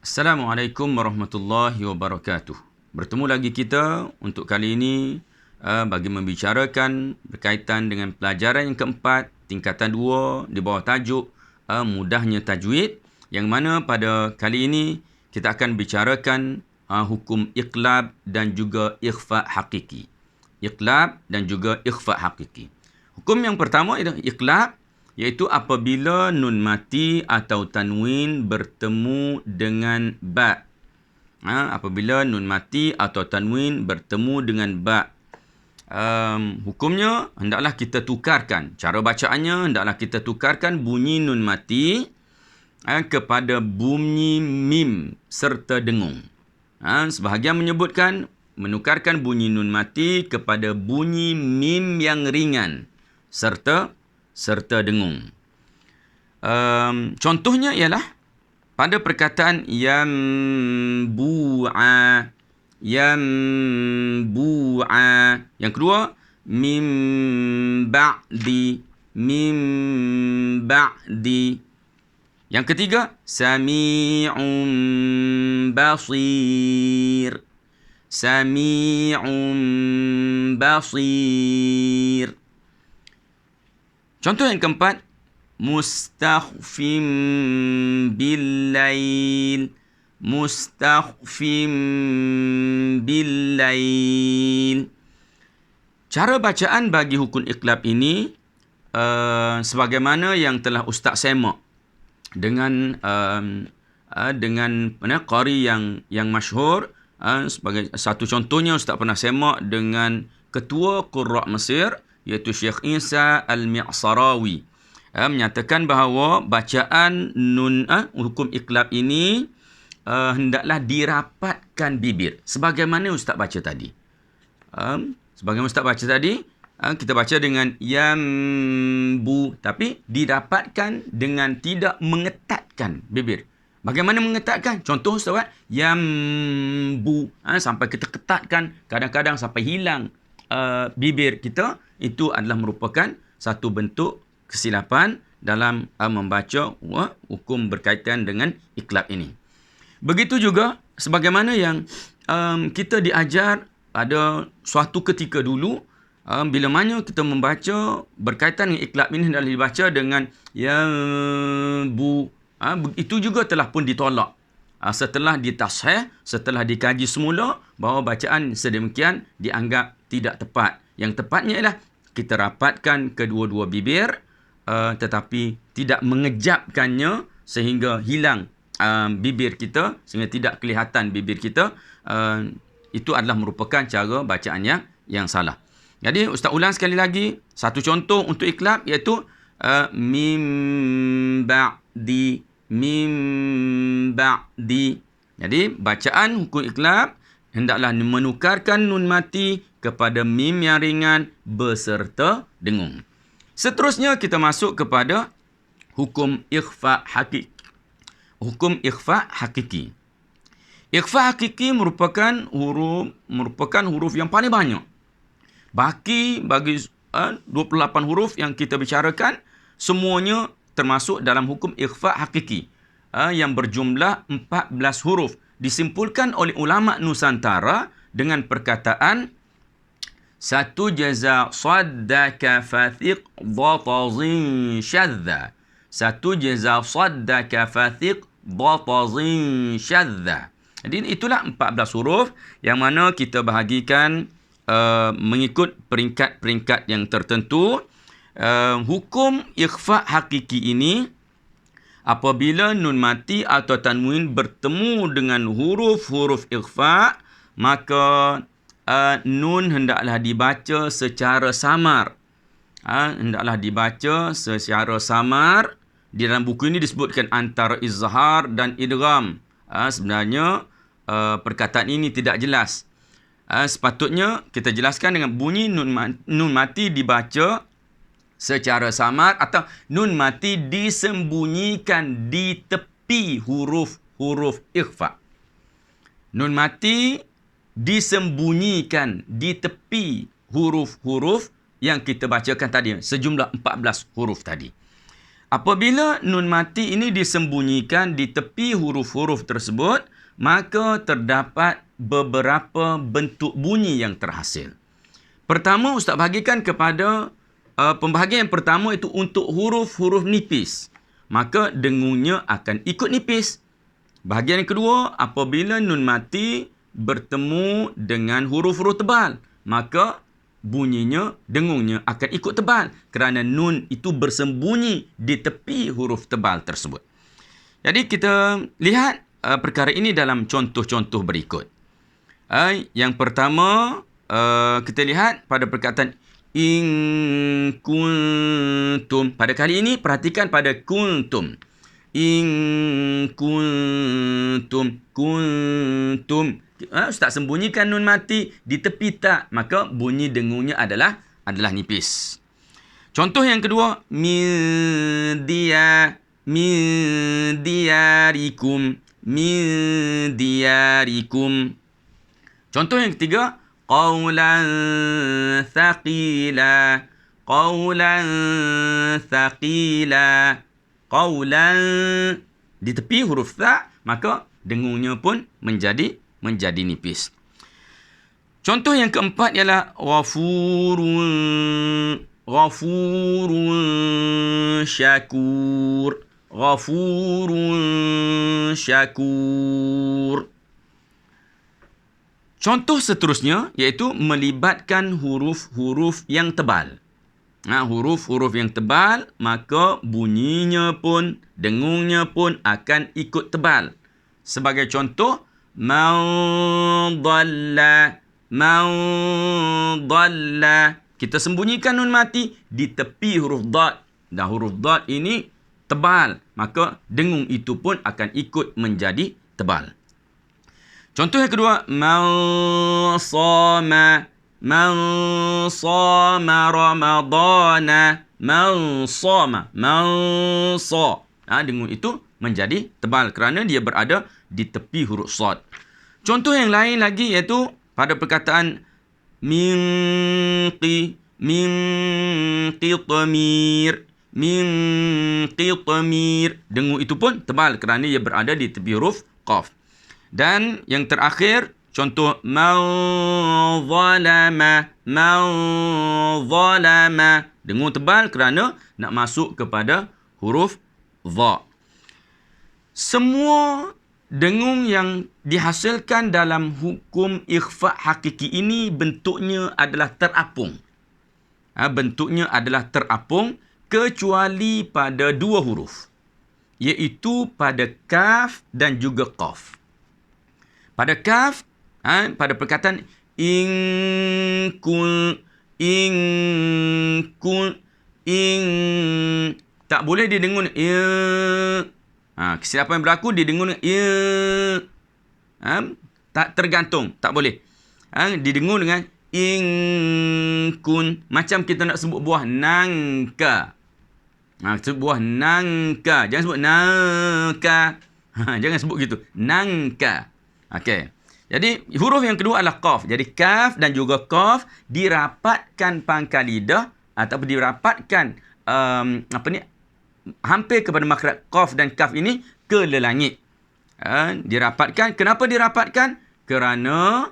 Assalamualaikum warahmatullahi wabarakatuh. Bertemu lagi kita untuk kali ini bagi membicarakan berkaitan dengan pelajaran yang keempat, tingkatan 2 di bawah tajuk mudahnya tajwid, yang mana pada kali ini kita akan bicarakan hukum iqlab dan juga ikhfa hakiki. Iqlab dan juga ikhfa hakiki. Hukum yang pertama ialah iqlab, iaitu apabila nun mati atau tanwin bertemu dengan ba. Apabila nun mati atau tanwin bertemu dengan ba. Hukumnya hendaklah kita tukarkan. Cara bacaannya hendaklah kita tukarkan bunyi nun mati kepada bunyi mim serta dengung. Sebahagian menyebutkan menukarkan bunyi nun mati kepada bunyi mim yang ringan serta dengung. Contohnya ialah pada perkataan yambu'a. Yang kedua, mim ba'di. Yang ketiga, sami'un basir. Contoh yang keempat, mustakhfim billail. Cara bacaan bagi hukum iqlab ini sebagaimana yang telah Ustaz semak dengan qari yang masyhur. Sebagai satu contohnya, Ustaz pernah semak dengan ketua Qurra' Mesir, iaitu Syekh Isa Al-Mi'sarawi, menyatakan bahawa bacaan nun hukum iqlab ini hendaklah dirapatkan bibir sebagaimana Ustaz baca tadi. Kita baca dengan yambu, tapi didapatkan dengan tidak mengetatkan bibir. Bagaimana mengetatkan? Contoh Ustaz, yambu, sampai kita ketatkan, kadang-kadang sampai hilang bibir kita. Itu adalah merupakan satu bentuk kesilapan dalam membaca hukum berkaitan dengan iqlab ini. Begitu juga sebagaimana yang kita diajar pada suatu ketika dulu, bila mana kita membaca berkaitan dengan iqlab ini hendaklah dibaca dengan bu. Itu juga telah pun ditolak setelah ditashih, setelah dikaji semula bahawa bacaan sedemikian dianggap tidak tepat. Yang tepatnya ialah kita rapatkan kedua-dua bibir, tetapi tidak mengejapkannya sehingga hilang bibir kita, sehingga tidak kelihatan bibir kita. Itu adalah merupakan cara bacaan yang salah. Jadi Ustaz ulang sekali lagi, satu contoh untuk iqlab iaitu mim ba'di. Jadi bacaan hukum iqlab hendaklah menukarkan nun mati kepada mim yang ringan beserta dengung. Seterusnya kita masuk kepada hukum ikhfa hakiki. Hukum ikhfa hakiki. Ikhfa hakiki merupakan huruf yang paling banyak. Bagi 28 huruf yang kita bicarakan, semuanya termasuk dalam hukum ikhfa hakiki yang berjumlah 14 huruf. Disimpulkan oleh ulama Nusantara dengan perkataan satu jaza saddaka fathiq dhatazin syadza. Satu jaza saddaka fathiq dhatazin syadza. Jadi itulah 14 huruf yang mana kita bahagikan mengikut peringkat-peringkat yang tertentu. Hukum ikhfa hakiki ini, apabila nun mati atau tanwin bertemu dengan huruf-huruf ikhfa, maka nun hendaklah dibaca secara samar. Di dalam buku ini disebutkan antara izhar dan idgham. Sebenarnya perkataan ini tidak jelas. Sepatutnya kita jelaskan dengan bunyi nun mati dibaca secara samar, atau nun mati disembunyikan di tepi huruf-huruf ikhfa. Nun mati disembunyikan di tepi huruf-huruf yang kita bacakan tadi, sejumlah 14 huruf tadi. Apabila nun mati ini disembunyikan di tepi huruf-huruf tersebut, maka terdapat beberapa bentuk bunyi yang terhasil. Pertama, Ustaz bahagikan kepada pembahagian yang pertama itu untuk huruf-huruf nipis. Maka dengungnya akan ikut nipis. Bahagian yang kedua, apabila nun mati bertemu dengan huruf-huruf tebal, maka bunyinya, dengungnya akan ikut tebal kerana nun itu bersembunyi di tepi huruf tebal tersebut. Jadi kita lihat perkara ini dalam contoh-contoh berikut. Yang pertama, kita lihat pada perkataan in kuntum. Pada kali ini perhatikan pada kuntum. In kuntum. Ustaz sembunyikan nun mati di tepi tak, maka bunyi dengungnya adalah nipis. Contoh yang kedua, min diyarikum. Contoh yang ketiga, qawlan thaqila. Qawlan di tepi huruf ta, maka dengungnya pun menjadi nipis. Contoh yang keempat ialah ghafurun syakur. Contoh seterusnya iaitu melibatkan huruf-huruf yang tebal. Huruf-huruf yang tebal, maka bunyinya pun, dengungnya pun akan ikut tebal. Sebagai contoh, man dhalla. Kita sembunyikan nun mati di tepi huruf dad. Dan huruf dad ini tebal, maka dengung itu pun akan ikut menjadi tebal. Contoh yang kedua, man sama ramadana. Dengung itu menjadi tebal kerana dia berada di tepi huruf sad. Contoh yang lain lagi iaitu pada perkataan min qitmir. Dengung itu pun tebal kerana dia berada di tepi huruf qaf. Dan yang terakhir, contoh man zalama. Dengung tebal kerana nak masuk kepada huruf dha. Semua dengung yang dihasilkan dalam hukum ikhfa hakiki ini bentuknya adalah terapung. Bentuknya adalah terapung kecuali pada dua huruf, iaitu pada kaf dan juga qaf. Pada kaf, pada perkataan in tak boleh didengung kesilapan yang berlaku didengung tak tergantung, tak boleh. Didengung dengan in kun, macam kita nak sebut buah nangka. Sebut buah nangka, jangan sebut nangka. Jangan sebut gitu, nangka. Okey. Jadi huruf yang kedua adalah qaf. Jadi kaf dan juga qaf dirapatkan pangkal lidah ataupun dirapatkan hampir kepada makhraj qaf dan kaf ini ke lelangit. Dirapatkan. Kenapa dirapatkan? Kerana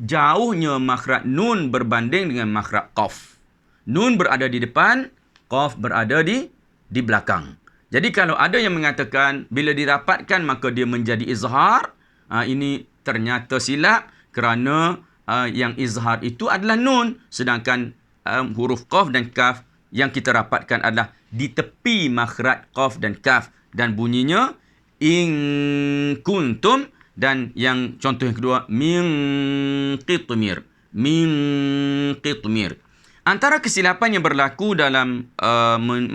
jauhnya makhraj nun berbanding dengan makhraj qaf. Nun berada di depan, qaf berada di belakang. Jadi kalau ada yang mengatakan bila dirapatkan maka dia menjadi izhar, ini ternyata silap kerana yang izhar itu adalah nun, sedangkan huruf qaf dan kaf yang kita rapatkan adalah di tepi makhraj qaf dan kaf dan bunyinya in kuntum, dan yang contoh yang kedua min qitmir. Antara kesilapan yang berlaku dalam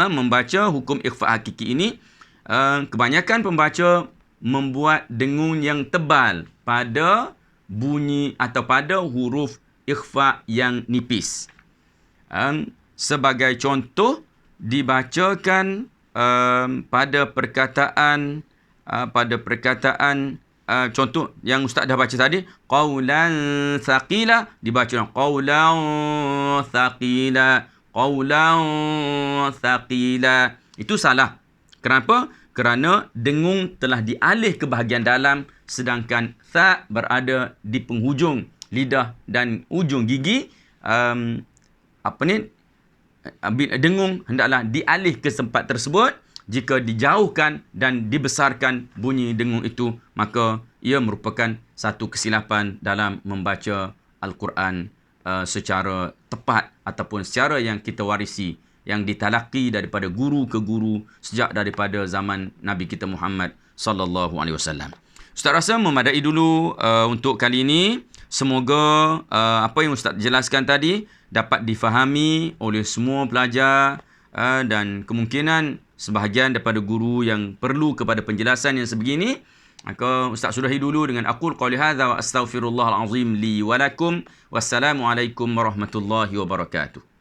membaca hukum ikhfa hakiki ini, kebanyakan pembaca membuat dengung yang tebal pada bunyi atau pada huruf ikhfa yang nipis. Sebagai contoh, dibacakan pada perkataan contoh yang Ustaz dah baca tadi, qawlan thaqila, dibaca qawlan thaqila. Itu salah. Kenapa? Kerana dengung telah dialih ke bahagian dalam sedangkan tha berada di penghujung lidah dan ujung gigi. Dengung hendaklah dialih ke tempat tersebut. Jika dijauhkan dan dibesarkan bunyi dengung itu, maka ia merupakan satu kesilapan dalam membaca Al-Quran secara tepat ataupun secara yang kita warisi, yang ditalaki daripada guru ke guru sejak daripada zaman Nabi kita Muhammad sallallahu alaihi wasallam. Ustaz rasa memadai dulu untuk kali ini. Semoga apa yang Ustaz jelaskan tadi dapat difahami oleh semua pelajar dan kemungkinan sebahagian daripada guru yang perlu kepada penjelasan yang sebegini. Maka Ustaz sudahi dulu dengan aqul qawli hadza wa astaghfirullahal azim li wa lakum. Wassalamualaikum warahmatullahi wabarakatuh.